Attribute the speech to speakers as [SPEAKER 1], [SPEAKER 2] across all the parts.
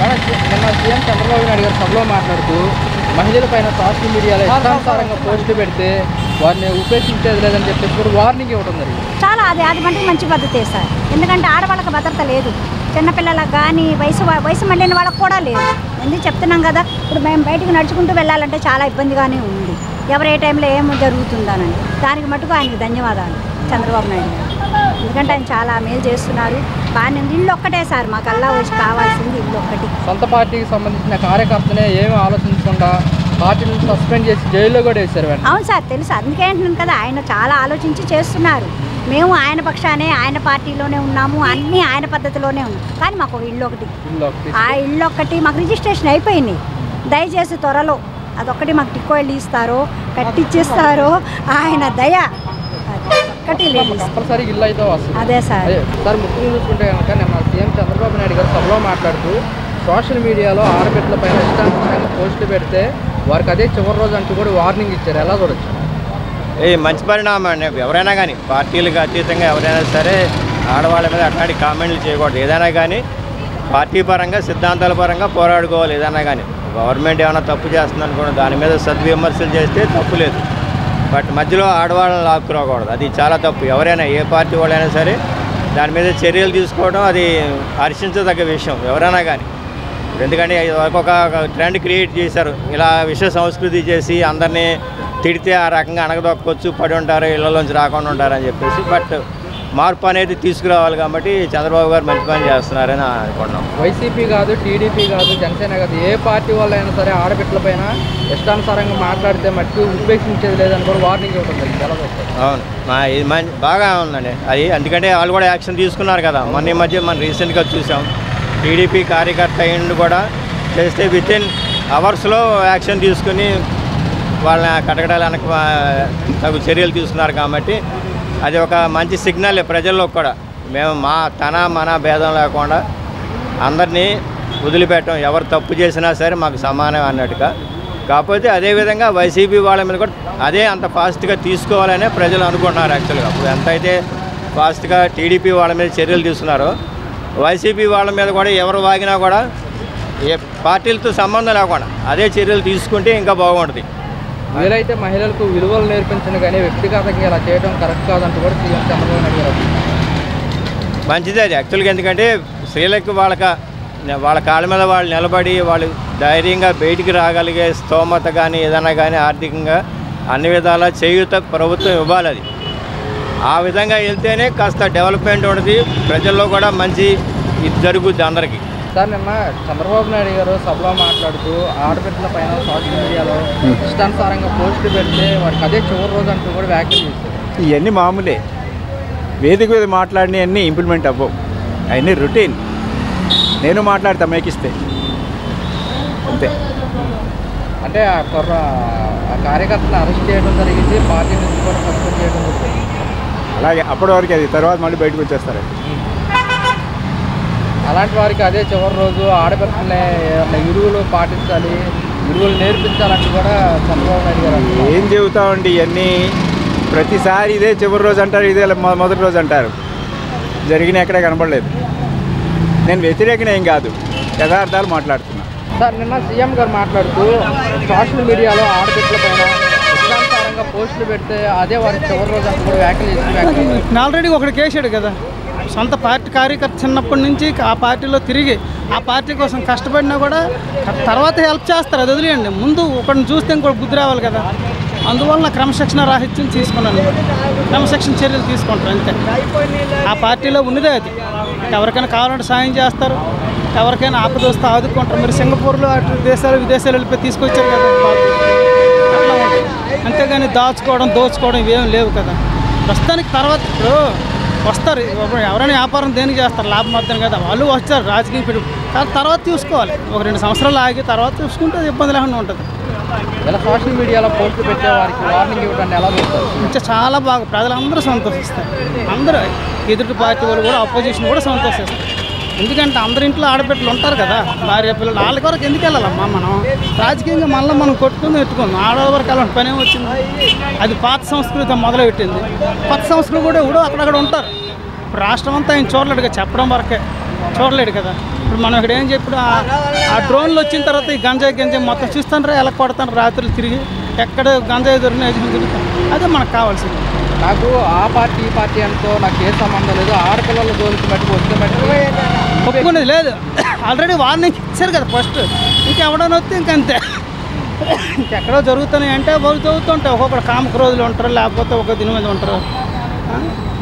[SPEAKER 1] నిన్న సీఎం చంద్రబాబు నాయుడు గారు సభలో మాట్లాడుతూ మహిళలపైన సోషల్ మీడియాలో ఇష్టానుసారంగా పోస్టులు పెడితే వారిని ఉపేక్షించేది లేదని చెప్పేసి కూడా వార్నింగ్ ఇవ్వడం జరిగింది.
[SPEAKER 2] చాలా అది మటుకు మంచి పద్ధతి సార్. ఎందుకంటే ఆడవాళ్ళకి భద్రత లేదు, చిన్నపిల్లలకు కానీ వయసు మళ్ళిన వాళ్ళకి కూడా లేదు. ఎందుకు చెప్తున్నాం కదా, ఇప్పుడు మేము బయటకు నడుచుకుంటూ వెళ్ళాలంటే చాలా ఇబ్బందిగానే ఉంది. ఎవరు ఏ టైంలో ఏమో జరుగుతుందానండి. దానికి మటుకు ఆయనకు ధన్యవాదాలు చంద్రబాబు నాయుడు గారు. ఎందుకంటే ఆయన చాలా మేలు చేస్తున్నారు. బాగా ఇల్లు ఒక్కటే సార్ మాకల్లా వచ్చి కావాల్సింది ఇల్లు ఒక్కటి.
[SPEAKER 1] సొంత పార్టీకి సంబంధించిన కార్యకర్తనే ఏమి ఆలోచించకుండా పార్టీని సస్పెండ్ చేసి జైల్లో కూడా వేశారు.
[SPEAKER 2] అవును సార్, తెలుసు. అందుకే అంటున్నాను కదా, ఆయన చాలా ఆలోచించి చేస్తున్నారు. మేము ఆయన పక్షానే, ఆయన పార్టీలోనే ఉన్నాము, అన్నీ ఆయన పద్ధతిలోనే ఉన్నాం. కానీ మాకు ఇల్లు ఒకటి, ఆ ఇల్లు ఒక్కటి మాకు రిజిస్ట్రేషన్ అయిపోయింది. దయచేసి త్వరలో అదొక్కటి మాకు టిక్కో ఇల్లు ఇస్తారో కట్టిచ్చేస్తారో ఆయన దయ.
[SPEAKER 1] కంపల్సరీ ఇల్లు అయితే వస్తుంది.
[SPEAKER 2] అదే సార్.
[SPEAKER 1] సార్ ముఖ్యంగా చూసుకుంటే కనుక నిన్న సీఎం చంద్రబాబు నాయుడు గారు సభలో మాట్లాడుతూ సోషల్ మీడియాలో ఆడబిడ్డల పైన ఇష్టానుసారంగా పోస్టులు పెడితే వారికి అదే చివరి రోజు అంటూ కూడా వార్నింగ్ ఇచ్చారు. ఎలా చూడొచ్చు?
[SPEAKER 3] మంచి పరిణామం అండి. ఎవరైనా కానీ పార్టీలకు అతీతంగా ఎవరైనా సరే ఆడవాళ్ళ మీద అట్లాంటి కామెంట్లు చేయకూడదు. ఏదైనా కానీ పార్టీ పరంగా సిద్ధాంతాల పరంగా పోరాడుకోవాలి. ఏదైనా కానీ గవర్నమెంట్ ఏమైనా తప్పు చేస్తుంది అనుకోండి, దాని మీద సద్విమర్శలు చేస్తే తప్పు లేదు. బట్ మధ్యలో ఆడవాళ్ళని లాక్కురాకూడదు, అది చాలా తప్పు. ఎవరైనా ఏ పార్టీ వాళ్ళైనా సరే దాని మీద చర్యలు తీసుకోవడం అది హర్షించదగ్గ విషయం ఎవరైనా కానీ. ఎందుకంటే ఒక ట్రెండ్ క్రియేట్ చేశారు, ఇలా విషయ సంస్కృతి చేసి అందరినీ తిడితే ఆ రకంగా అణగదొక్కొచ్చు, పడి ఉంటారు, ఇళ్లలోంచి రాకుండా ఉంటారు అని చెప్పేసి. బట్ మార్పు అనేది తీసుకురావాలి కాబట్టి చంద్రబాబు గారు మంచి పని చేస్తున్నారని అనుకుంటున్నాం.
[SPEAKER 1] వైసీపీ కాదు, టీడీపీ కాదు, జనసేన కాదు, ఏ పార్టీ వాళ్ళైనా సరే ఆడబిడ్డల పైన ఇష్టానుసారంగా మాట్లాడితే మట్టు ఉపేక్షించేది లేదని కూడా వార్నింగ్ ఇవ్వడం.
[SPEAKER 3] అవును, ఇది బాగా ఉందండి అది. ఎందుకంటే వాళ్ళు కూడా యాక్షన్ తీసుకున్నారు కదా. మొన్న ఈ మధ్య మనం రీసెంట్గా చూసాం, టీడీపీ కార్యకర్త అయ్యిండు కూడా చేస్తే వితిన్ అవర్స్లో యాక్షన్ తీసుకుని వాళ్ళని కటకటాలు వెనక తగు చర్యలు తీసుకున్నారు. కాబట్టి అది ఒక మంచి సిగ్నల్ ప్రజల్లో కూడా. మేము మన భేదం లేకుండా అందరినీ వదిలిపెట్టం, ఎవరు తప్పు చేసినా సరే మాకు సమానం అన్నట్టుగా. కాకపోతే అదేవిధంగా వైసీపీ వాళ్ళ మీద కూడా అదే అంత ఫాస్ట్గా తీసుకోవాలనే ప్రజలు అనుకుంటున్నారు. యాక్చువల్గా అప్పుడు ఎంతైతే ఫాస్ట్గా టీడీపీ వాళ్ళ మీద చర్యలు తీసుకున్నారో వైసీపీ వాళ్ళ మీద కూడా ఎవరు వాగినా కూడా ఏ పార్టీలతో సంబంధం లేకుండా అదే చర్యలు తీసుకుంటే ఇంకా బాగుంటుంది.
[SPEAKER 1] వీలైతే మహిళలకు విలువలు నేర్పించను కానీ వ్యక్తిగతంగా ఇలా చేయడం కరెక్ట్ కాదంటూ కూడా సీఎం చంద్రబాబు నాయుడు గారు.
[SPEAKER 3] మంచిది అది యాక్చువల్గా. ఎందుకంటే స్త్రీలకు వాళ్ళ కాళ్ళ మీద వాళ్ళు నిలబడి వాళ్ళు ధైర్యంగా బయటికి రాగలిగే స్తోమత కానీ ఏదైనా కానీ ఆర్థికంగా అన్ని విధాలా చేయూత ప్రభుత్వం ఇవ్వాలి. అది ఆ విధంగా వెళ్తేనే కాస్త డెవలప్మెంట్ ఉంటుంది, ప్రజల్లో కూడా మంచి ఇది జరుగుద్ది అందరికీ.
[SPEAKER 1] సార్ నిన్న చంద్రబాబు నాయుడు గారు సభలో మాట్లాడుతూ ఆడబిడ్డల పైన సోషల్ మీడియాలో ఇష్టానుసారంగా పోస్టులు పెడితే వారికి అదే చివరి రోజు అంటూ కూడా వ్యాఖ్యలు చేశారు.
[SPEAKER 4] ఇవన్నీ మామూలే, వేదిక మీద మాట్లాడినవన్నీ ఇంప్లిమెంట్ అవ్వవు, అవన్నీ రొటీన్. నేను మాట్లాడతా మేకిస్తే అంతే.
[SPEAKER 1] అంటే ఆ కార్యకర్తను అరెస్ట్ చేయడం జరిగింది, పార్టీ నుంచి కూడా సస్పెండ్ చేయడం జరిగింది.
[SPEAKER 4] అలాగే అప్పటి వరకు అది, తర్వాత మళ్ళీ బయటకు వచ్చేస్తారు.
[SPEAKER 1] అలాంటి వారికి అదే చివరి రోజు ఆడపిల్లల్ని విలువలు పాటించాలి, విలువలు నేర్పించాలంటూ కూడా చంద్రబాబు నాయుడు గారు.
[SPEAKER 4] ఏం చెబుతామండి, ఇవన్నీ ప్రతిసారి ఇదే చివరి రోజు అంటారు, ఇదే మొదటి రోజు అంటారు. జరిగిన ఎక్కడే కనపడలేదు. నేను వ్యతిరేకం ఏం కాదు, యథార్థాలు మాట్లాడుతున్నా.
[SPEAKER 1] సార్ నిన్న సీఎం గారు మాట్లాడుతూ సోషల్ మీడియాలో ఆడబిడ్డల పైన ఇష్టానుసారంగా పోస్టులు పెడితే అదే వారికి చివరి రోజు అంటూ కూడా వ్యాఖ్యలు చేసి
[SPEAKER 5] ఆల్రెడీ ఒకటి కేసాడు కదా. సొంత పార్టీ కార్యకర్త చిన్నప్పటి నుంచి ఆ పార్టీలో తిరిగి ఆ పార్టీ కోసం కష్టపడినా కూడా తర్వాత హెల్ప్ చేస్తారు, అది వదిలేయండి. ముందు ఒకరిని చూస్తే ఇంకోటి బుద్ధి రావాలి కదా. అందువల్ల క్రమశిక్షణ రాహిత్యం తీసుకున్నాను, క్రమశిక్షణ చర్యలు తీసుకుంటారు అంతే. ఆ పార్టీలో ఉన్నదే అది. ఎవరికైనా కావాలంటే సాయం చేస్తారు, ఎవరికైనా ఆపద వస్తే ఆదుకుంటారు. మరి సింగపూర్లో అటు విదేశాలు వెళ్ళిపోయి తీసుకొచ్చారు కదా, అట్లా ఉంటుంది. అంతేగాని దోచుకోవడం ఇవేం లేవు కదా ప్రస్తుతానికి. తర్వాత ఇప్పుడు వస్తారు ఎవరైనా వ్యాపారం దేనికి చేస్తారు, లాభం అర్థం కదా, వాళ్ళు వచ్చారు రాజకీయ పెట్టి. తర్వాత చూసుకోవాలి, ఒక 2 సంవత్సరాలు ఆగి తర్వాత చూసుకుంటే ఇబ్బంది లేకుండా ఉంటుంది.
[SPEAKER 1] ఇలా సోషల్ మీడియాలో పోస్టులు పెట్టే వారికి వార్నింగ్ ఇవ్వడానికి ఎలా చూస్తారు?
[SPEAKER 5] ఇంకా చాలా బాగా ప్రజలందరూ సంతోషిస్తారు. అందరూ ఎదుటి పార్టీ వాళ్ళు కూడా అపోజిషన్ కూడా సంతోషిస్తారు. ఎందుకంటే అందరి ఇంట్లో ఆడబిడ్డలు ఉంటారు కదా, భార్య పిల్లలు, వాళ్ళ వరకు ఎందుకు వెళ్ళాలమ్మా మనం రాజకీయంగా. మళ్ళీ మనం కొట్టుకుని పెట్టుకుందాం, ఆడవాళ్ళ వరకు వెళ్ళాలి పని ఏమొచ్చింది. అది పాత సంస్కృతి మొదలుపెట్టింది. కొత్త సంస్కృతి కూడా అక్కడక్కడ ఉంటారు. ఇప్పుడు రాష్ట్రం అంతా ఆయన చూడలేడు కదా, చెప్పడం వరకే చూడలేడు కదా. ఇప్పుడు మనం ఇక్కడ ఏం చెప్పి ఆ డ్రోన్లు వచ్చిన తర్వాత ఈ గంజాయి మొత్తం చూస్తాను ఎలా కొడతాను రాత్రులు తిరిగి ఎక్కడ గంజాయి దొరికిన తిరుగుతాం. అదే మనకు కావాల్సింది.
[SPEAKER 1] నాకు ఆ పార్టీ ఈ పార్టీ అనుకో నాకు ఏ సంబంధం లేదు. ఆడపిల్లల జోలికి మట్టుకు వస్తే మట్టుకు
[SPEAKER 5] ఒప్పుకునేది లేదు. ఆల్రెడీ వార్నింగ్ ఇచ్చారు కదా ఫస్ట్. ఇంకెవడని వస్తే ఇంకంతే. ఇంకెక్కడో జరుగుతున్నాయి అంటే వాళ్ళు చదువుతుంటాయి. ఒక్కొక్కరు కామకు రోజులు ఉంటారు, లేకపోతే ఒక దిన మీద ఉంటారు.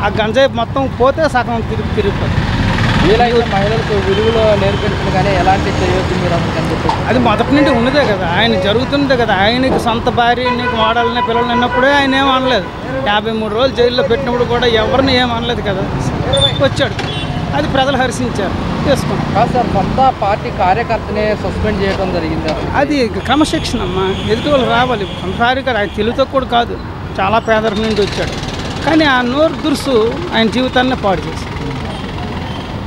[SPEAKER 5] ఆ గంజాయి మొత్తం పోతే సగం తిరిగిపోతుంది.
[SPEAKER 1] వీలైతే మహిళలకు విలువలో నేర్పించడం కానీ ఎలాంటి చేయొద్దు మీరు అందుకని చెప్పి
[SPEAKER 5] అది మొదటి నుండి ఉన్నదే కదా, ఆయన జరుగుతుందే కదా. ఆయనకి సొంత భార్య నీకు వాడాలనే పిల్లలు అన్నప్పుడే ఆయన ఏం అనలేదు. 53 రోజులు జైల్లో పెట్టినప్పుడు కూడా ఎవరిని ఏం అనలేదు కదా, వచ్చాడు. అది ప్రజలు హర్షించారు, చేసుకున్నాం.
[SPEAKER 1] కాదు సార్, సొంత పార్టీ కార్యకర్తనే సస్పెండ్ చేయడం జరిగింది.
[SPEAKER 5] అది క్రమశిక్షణ అమ్మా. ఎదుటి వాళ్ళు రావాలి. సొంత కార్యకర్త ఆయన తెలుగుతో కూడా కాదు, చాలా పేదరికం నుండి వచ్చాడు. కానీ ఆ నోరు దురుసు ఆయన జీవితాన్ని పాడు చేసి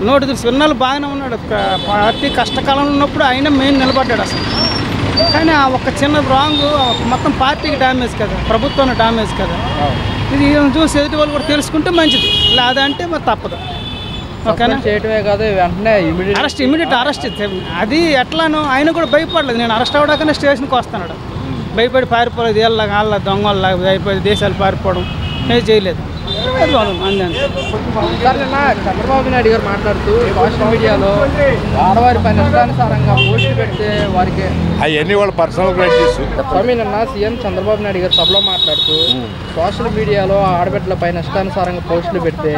[SPEAKER 5] నోటి దురుసు విన్నాళ్ళు బాగానే ఉన్నాడు. పార్టీ కష్టకాలంలో ఉన్నప్పుడు ఆయన మెయిన్ నిలబడ్డాడు అసలు. కానీ ఆ ఒక చిన్న రాంగ్ మొత్తం పార్టీకి డ్యామేజ్ కదా, ప్రభుత్వానికి డ్యామేజ్ కదా. ఇది చూసి ఎదుటి వాళ్ళు కూడా తెలుసుకుంటే మంచిది, లేదంటే మరి తప్పదు. ఓకేనా?
[SPEAKER 1] చేయటమే కాదు, వెంటనే
[SPEAKER 5] ఇమీడియట్ అరెస్ట్. అది ఎట్లానో ఆయన కూడా భయపడలేదు. నేను అరెస్ట్ అవ్వడాకనే స్టేషన్కి వస్తున్నాడు. భయపడి పారిపోలేదు. వాళ్ళ దొంగల్లాగా భయపడి దేశాలు పారిపోవడం ఏది చేయలేదు.
[SPEAKER 1] సార్, నిన్న చంద్రబాబు నాయుడు గారు మాట్లాడుతూ సోషల్ మీడియాలో ఆడవారి పైన ఇష్టానుసారంగా పోస్టులు పెడితే వారికి
[SPEAKER 6] అవన్నీ వాళ్ళ పర్సనల్ రైట్స్.
[SPEAKER 1] స్వామి, నిన్న సీఎం చంద్రబాబు నాయుడు గారు సభలో మాట్లాడుతూ సోషల్ మీడియాలో ఆడబిడ్డల పైన ఇష్టానుసారంగా పోస్టులు పెడితే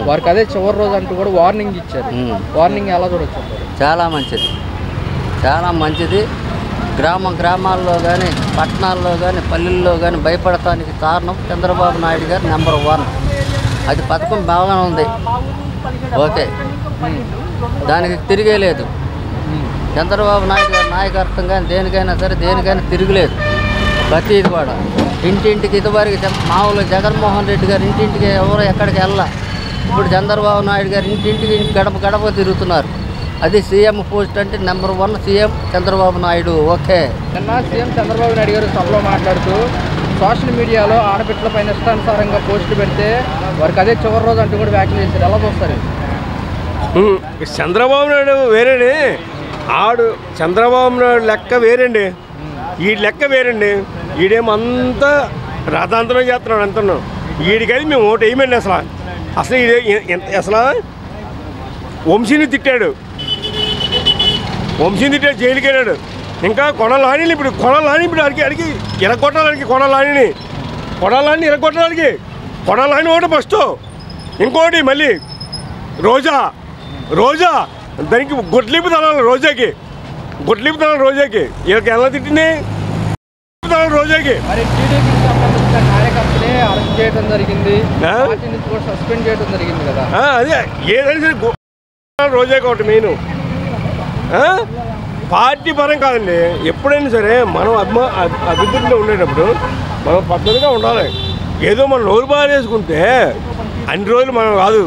[SPEAKER 1] వారికి అదే చివరి రోజు అంటూ కూడా వార్నింగ్ ఇచ్చారు. వార్నింగ్ ఎలా చూడొచ్చు?
[SPEAKER 7] చాలా మంచిది, చాలా మంచిది. గ్రామాల్లో కానీ పట్టణాల్లో కానీ పల్లెల్లో కానీ భయపడటానికి కారణం చంద్రబాబు నాయుడు గారు నెంబర్ 1. అది పథకం బాగానే ఉంది, ఓకే, దానికి తిరిగే లేదు. చంద్రబాబు నాయుడు గారి నాయకత్వం కానీ దేనికైనా సరే దేనికైనా తిరగలేదు. ప్రతిది కూడా ఇంటింటికి ఇదివరకు మామూలుగా జగన్మోహన్ రెడ్డి గారు ఇంటింటికి ఎవరు ఎక్కడికి వెళ్ళా. ఇప్పుడు చంద్రబాబు నాయుడు గారు ఇంటింటికి గడప గడప తిరుగుతున్నారు. అది సీఎం పోస్ట్ అంటే number 1 CM Chandrababu Naidu. Okay.
[SPEAKER 1] నిన్న సీఎం చంద్రబాబు నాయుడు గారు సభలో మాట్లాడుతూ సోషల్ మీడియాలో ఆడబిడ్డల పైన ఇష్టానుసారంగా పోస్టులు పెడితే వారికి అదే చివరి రోజు అంటూ కూడా వ్యాఖ్యలు చేశారు. ఎలా చూస్తారు?
[SPEAKER 6] చంద్రబాబు నాయుడు వేరేనే, చంద్రబాబు నాయుడు లెక్క వేరండి, ఈ లెక్క వేరండి. ఈడేమంతా రాతాంతరం చేస్తున్నాడు అంటున్నాం. వీడికైతే మేము ఓటు వేయమండి. అసలు వంశీని తిట్టాడు, జైలుకి వెళ్ళాడు. ఇంకా కొడాలని అడిగి ఎరగొట్టాలనికి కొడాలని ఎరగొట్టాలనికి ఒకటి ఫస్ట్. ఇంకోటి మళ్ళీ రోజా దానికి గుడ్లింపు తనాలి రోజాకి వీళ్ళకి ఎలా తిట్టింది రోజాకి.
[SPEAKER 1] మరి టీడీపీకి సంబంధించిన కార్యకర్తలే అరెస్ట్ చేయడం జరిగింది, పార్టీ నుంచి కూడా సస్పెండ్ చేయడం జరిగింది కదా.
[SPEAKER 6] అదే ఏదైనా సరే రోజాకి ఒకటి మెయిన్. పార్టీ పరం కాదండి. ఎప్పుడైనా సరే మనం అభివృద్ధిలో ఉండేటప్పుడు మనం పద్ధతిగా ఉండాలి. ఏదో మనం నోరు బారేసుకుంటే అన్ని రోజులు మనం కాదు.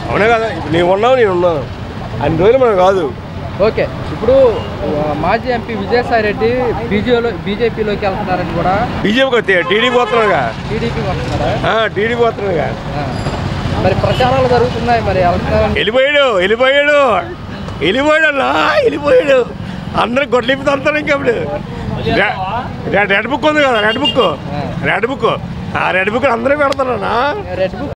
[SPEAKER 6] అవునే కదా, నేను ఉన్నాను అన్ని రోజులు మనం కాదు.
[SPEAKER 1] ఓకే, ఇప్పుడు మాజీ ఎంపీ విజయసాయి రెడ్డి బీజేపీలోకి వెళ్తున్నారని కూడా.
[SPEAKER 6] బీజేపీకి వస్తే టీడీపీ వస్తున్నాగా.
[SPEAKER 1] టీడీపీకి వస్తున్నారా?
[SPEAKER 6] టీడీపీ వస్తున్నాగా.
[SPEAKER 1] మరి ప్రచారాలు జరుగుతున్నాయి. మరి
[SPEAKER 6] వెళ్ళిపోయాడు అందరూ గొడ్లింపు తలుతారు. ఇంకా ఇప్పుడు రెడ్ బుక్ ఉంది కదా, రెడ్ బుక్ ఆ రెడ్ బుక్ అందరూ పెడతారా?
[SPEAKER 1] Red book